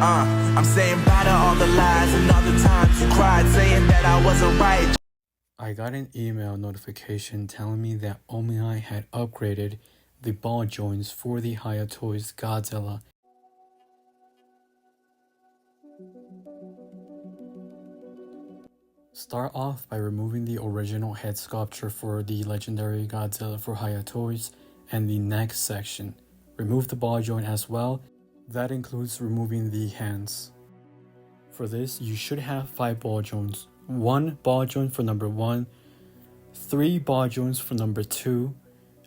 I'm saying bye to all the lies and all the times you cried, saying that I wasn't right. I got an email notification telling me that OmiEye had upgraded the ball joints for the Hayatoy's Godzilla. Start off by removing the original head sculpture for the legendary Godzilla for Hayatoy's and the neck section. Remove the ball joint as well. That includes removing the hands. For this, you should have 5 ball joints. 1 ball joint for number 1, 3 ball joints for number 2,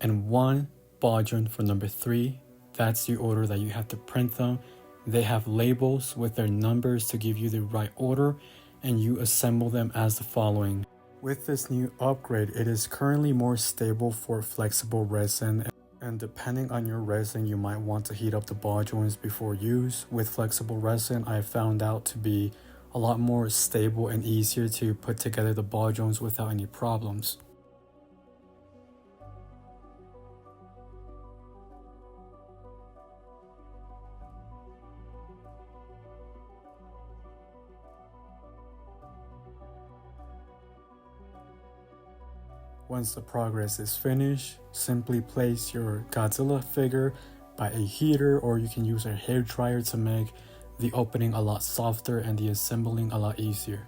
and 1 ball joint for number 3. That's the order that you have to print them. They have labels with their numbers to give you the right order, and you assemble them as the following. With this new upgrade, it is currently more stable for flexible resin, and depending on your resin, you might want to heat up the ball joints before use. With flexible resin, I found out to be a lot more stable and easier to put together the ball joints without any problems. Once the progress is finished, simply place your Godzilla figure by a heater, or you can use a hair dryer to make the opening a lot softer and the assembling a lot easier.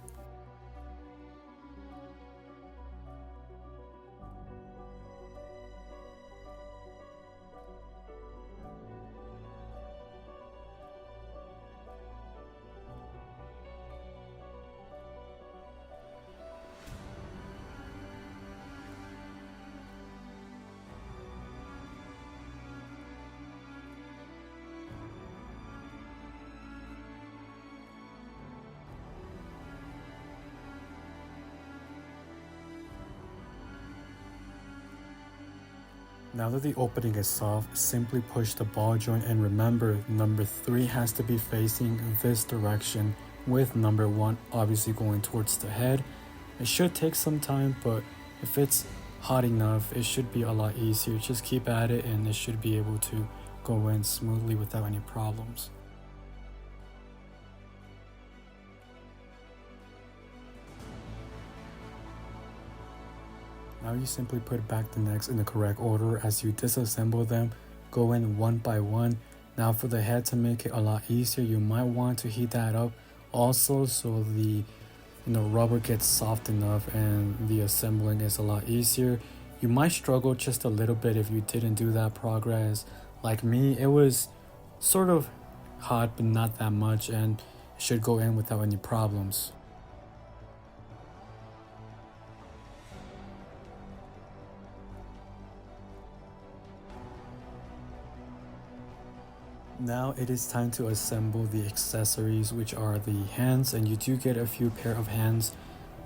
Now that the opening is soft, simply push the ball joint, and remember, number 3 has to be facing this direction, with number 1 obviously going towards the head. It should take some time, but if it's hot enough, it should be a lot easier. Just keep at it and it should be able to go in smoothly without any problems. Now you simply put back the necks in the correct order. As you disassemble them, go in one by one. Now for the head, to make it a lot easier, you might want to heat that up also, so the rubber gets soft enough and the assembling is a lot easier. You might struggle just a little bit if you didn't do that progress. Like me, it was sort of hot but not that much, and it should go in without any problems. Now it is time to assemble the accessories, which are the hands, and you do get a few pair of hands.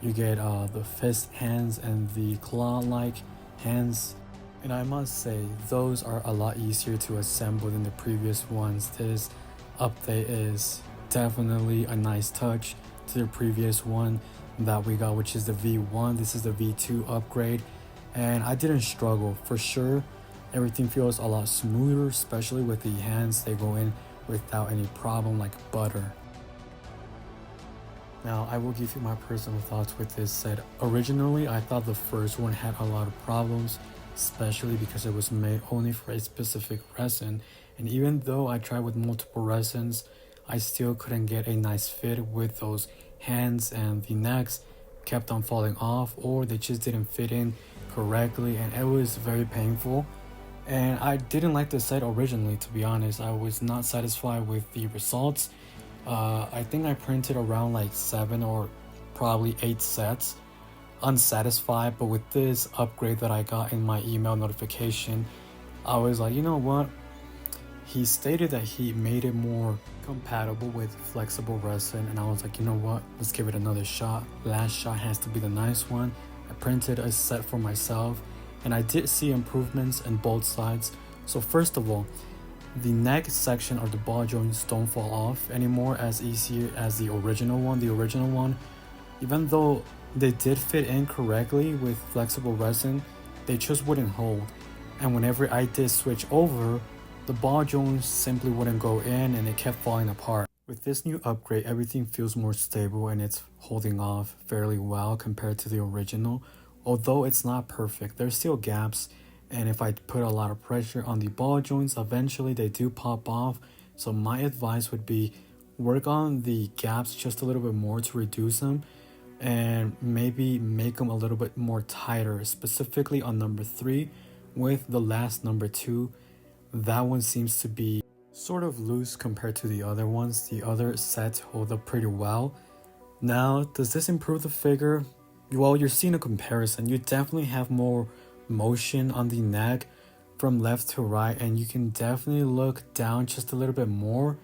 You get the fist hands and the claw-like hands, and I must say those are a lot easier to assemble than the previous ones. This update is definitely a nice touch to the previous one that we got, which is the V1. This is the V2 upgrade, and I didn't struggle for sure. Everything feels a lot smoother, especially with the hands. They go in without any problem like butter. Now I will give you my personal thoughts with this set. Originally, I thought the first one had a lot of problems, especially because it was made only for a specific resin. And even though I tried with multiple resins, I still couldn't get a nice fit with those hands, and the necks kept on falling off, or they just didn't fit in correctly, and it was very painful. And I didn't like the set originally, to be honest. I was not satisfied with the results. I think I printed around like 7 or probably 8 sets, unsatisfied. But with this upgrade that I got in my email notification, I was like, you know what? He stated that he made it more compatible with flexible resin, and I was like, you know what? Let's give it another shot. Last shot has to be the nice one. I printed a set for myself, and I did see improvements in both sides. So first of all, the neck section or the ball joints don't fall off anymore as easy as the original one. The original one, even though they did fit in correctly with flexible resin, they just wouldn't hold. And whenever I did switch over, the ball joints simply wouldn't go in and it kept falling apart. With this new upgrade, everything feels more stable and it's holding off fairly well compared to the original. Although it's not perfect, there's still gaps, and if I put a lot of pressure on the ball joints, eventually they do pop off. So my advice would be work on the gaps just a little bit more to reduce them, and maybe make them a little bit more tighter, specifically on number 3 with the last number 2. That one seems to be sort of loose compared to the other ones. The other sets hold up pretty well. Now, does this improve the figure? Well, you're seeing a comparison. You definitely have more motion on the neck from left to right, and you can definitely look down just a little bit more,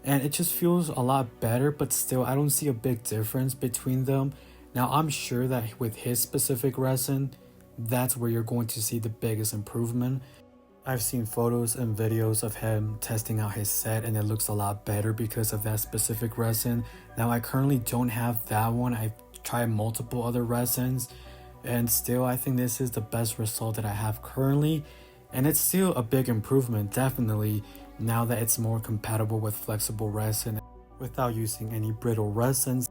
and it just feels a lot better. But still, I don't see a big difference between them. Now, I'm sure that with his specific resin, that's where you're going to see the biggest improvement. I've seen photos and videos of him testing out his set, and it looks a lot better because of that specific resin. Now, I currently don't have that one. I've tried multiple other resins, and still I think this is the best result that I have currently, and it's still a big improvement, definitely, now that it's more compatible with flexible resin without using any brittle resins.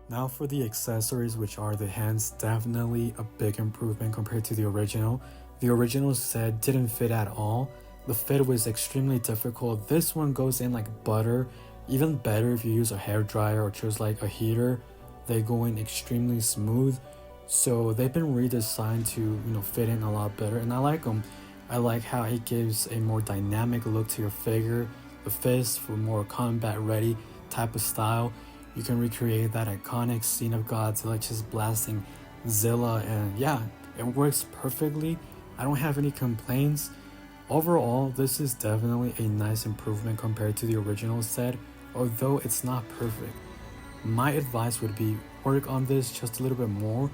Now for the accessories, which are the hands, definitely a big improvement compared to the original. The original set didn't fit at all. The fit was extremely difficult. This one goes in like butter. Even better if you use a hair dryer or just like a heater. They go in extremely smooth. So they've been redesigned to, fit in a lot better, and I like them. I like how it gives a more dynamic look to your figure. The fist for more combat ready type of style. You can recreate that iconic scene of Godzilla just blasting Zilla, and yeah, it works perfectly. I don't have any complaints. Overall, this is definitely a nice improvement compared to the original set, although it's not perfect. My advice would be work on this just a little bit more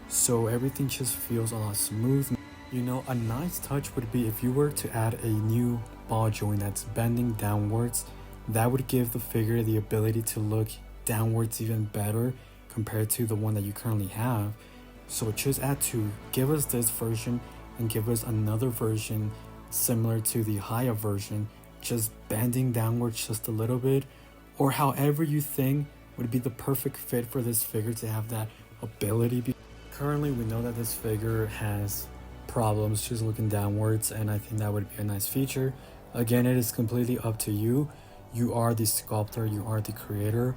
so everything just feels a lot smooth. A nice touch would be if you were to add a new ball joint that's bending downwards. That would give the figure the ability to look downwards even better compared to the one that you currently have. So just add to give us this version and give us another version similar to the higher version, just bending downwards just a little bit, or however you think would be the perfect fit for this figure to have that ability. Currently, we know that this figure has problems just looking downwards, and I think that would be a nice feature. Again, it is completely up to you. You are the sculptor, you are the creator.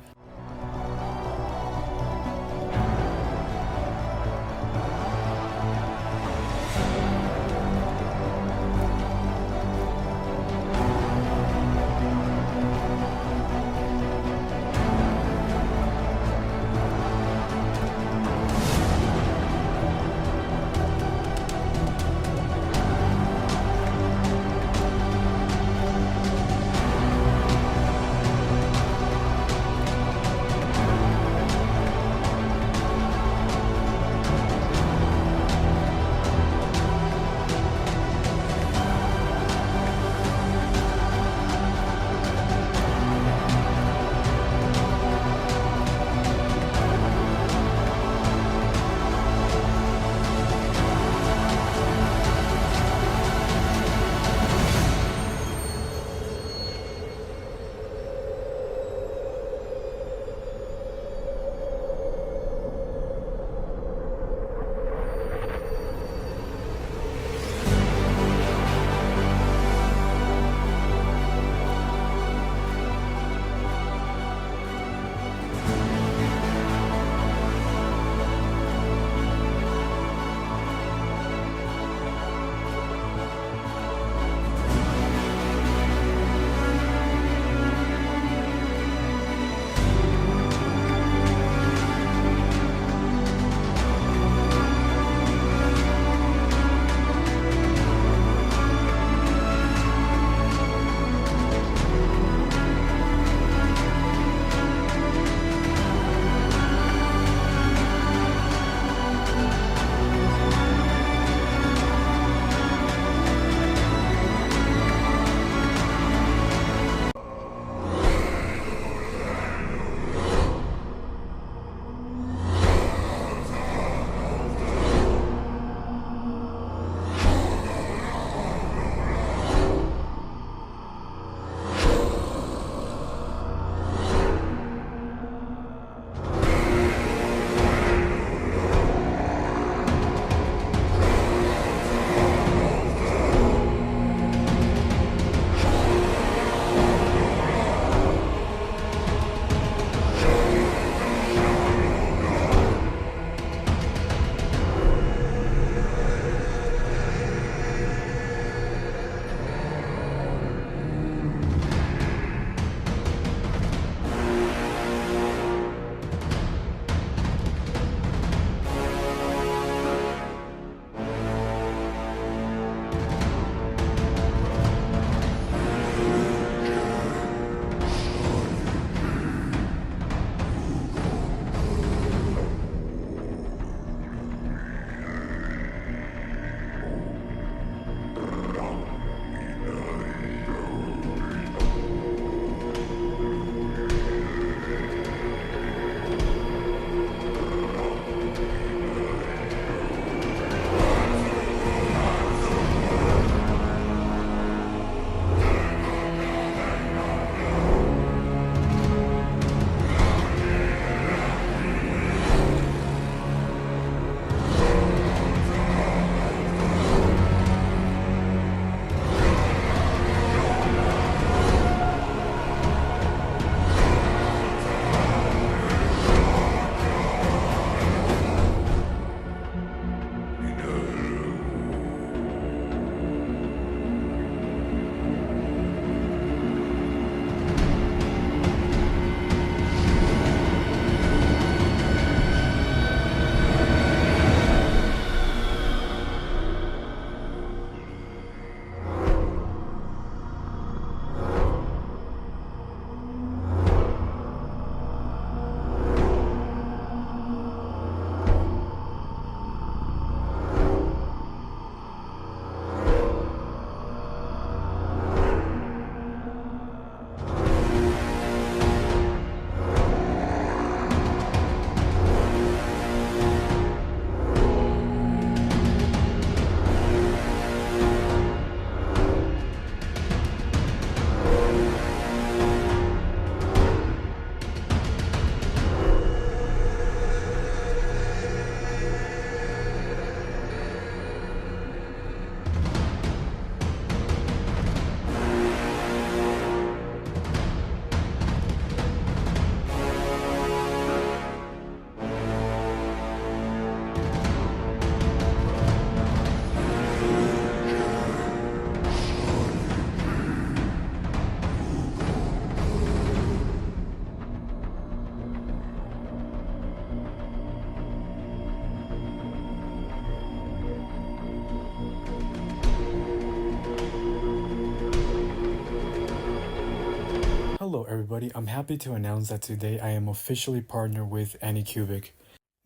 Hello everybody, I'm happy to announce that today I am officially partnered with Anycubic.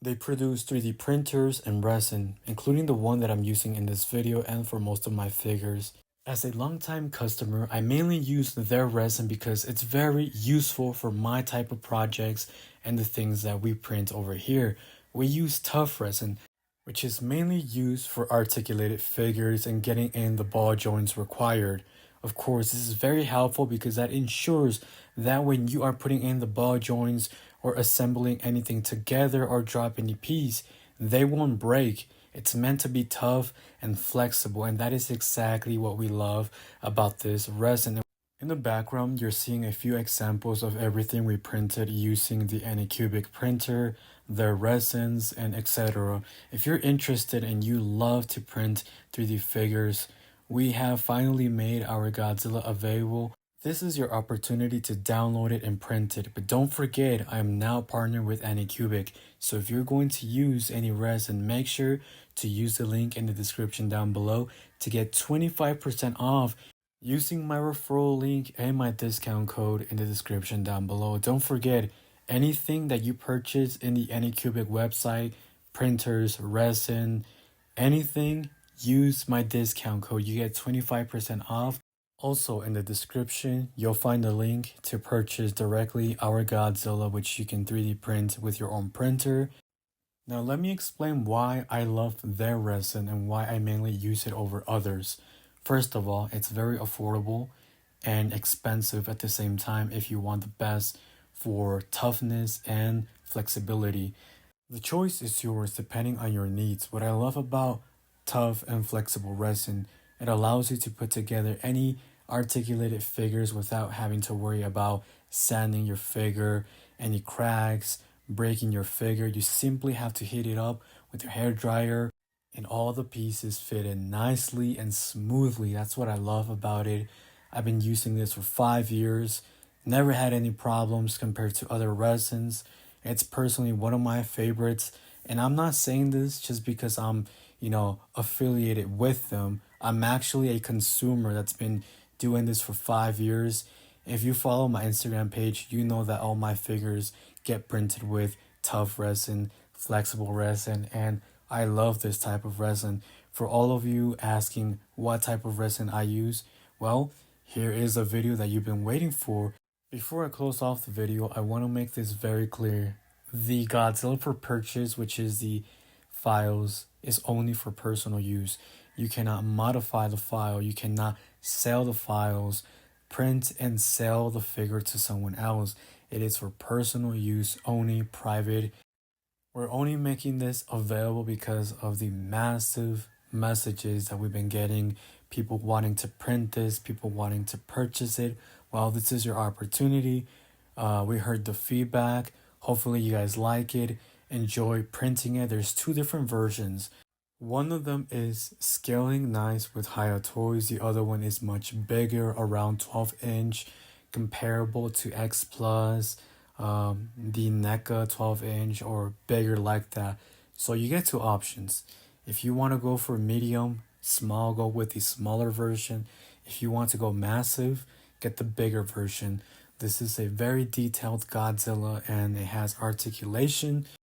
They produce 3D printers and resin, including the one that I'm using in this video and for most of my figures. As a longtime customer, I mainly use their resin because it's very useful for my type of projects and the things that we print over here. We use tough resin, which is mainly used for articulated figures and getting in the ball joints required. Of course, this is very helpful because that ensures that when you are putting in the ball joints or assembling anything together or drop any piece, they won't break. It's meant to be tough and flexible, and that is exactly what we love about this resin. In the background, you're seeing a few examples of everything we printed using the Anycubic printer, their resins, and etc. If you're interested and you love to print 3D figures, we have finally made our Godzilla available. This is your opportunity to download it and print it, but don't forget I am now partnered with Anycubic, so if you're going to use any resin, make sure to use the link in the description down below to get 25% off using my referral link and my discount code in the description down below. Don't forget, anything that you purchase in the Anycubic website, printers, resin, anything, use my discount code. You get 25% off. Also in the description, you'll find a link to purchase directly our Godzilla, which you can 3D print with your own printer. Now let me explain why I love their resin and why I mainly use it over others. First of all, it's very affordable and expensive at the same time if you want the best for toughness and flexibility. The choice is yours depending on your needs. What I love about tough and flexible resin, it allows you to put together any articulated figures without having to worry about sanding your figure, any cracks, breaking your figure. You simply have to heat it up with your hair dryer and all the pieces fit in nicely and smoothly. That's what I love about it. I've been using this for 5 years, never had any problems compared to other resins. It's personally one of my favorites, and I'm not saying this just because I'm affiliated with them. I'm actually a consumer that's been doing this for 5 years. If you follow my Instagram page, you know that all my figures get printed with tough resin, flexible resin, and I love this type of resin. For all of you asking what type of resin I use, well, here is a video that you've been waiting for. Before I close off the video, I want to make this very clear. The Godzilla for purchase, which is the files, is only for personal use. You cannot modify the file, you cannot sell the files, print and sell the figure to someone else. It is for personal use only, private. We're only making this available because of the massive messages that we've been getting, people wanting to print this, people wanting to purchase it. Well, this is your opportunity. We heard the feedback. Hopefully you guys like it, enjoy printing it. There's 2 different versions. One of them is scaling nice with higher toys. The other one is much bigger, around 12-inch, comparable to X Plus, the NECA 12-inch, or bigger like that. So you get 2 options. If you want to go for medium, small, go with the smaller version. If you want to go massive, get the bigger version. This is a very detailed Godzilla and it has articulation.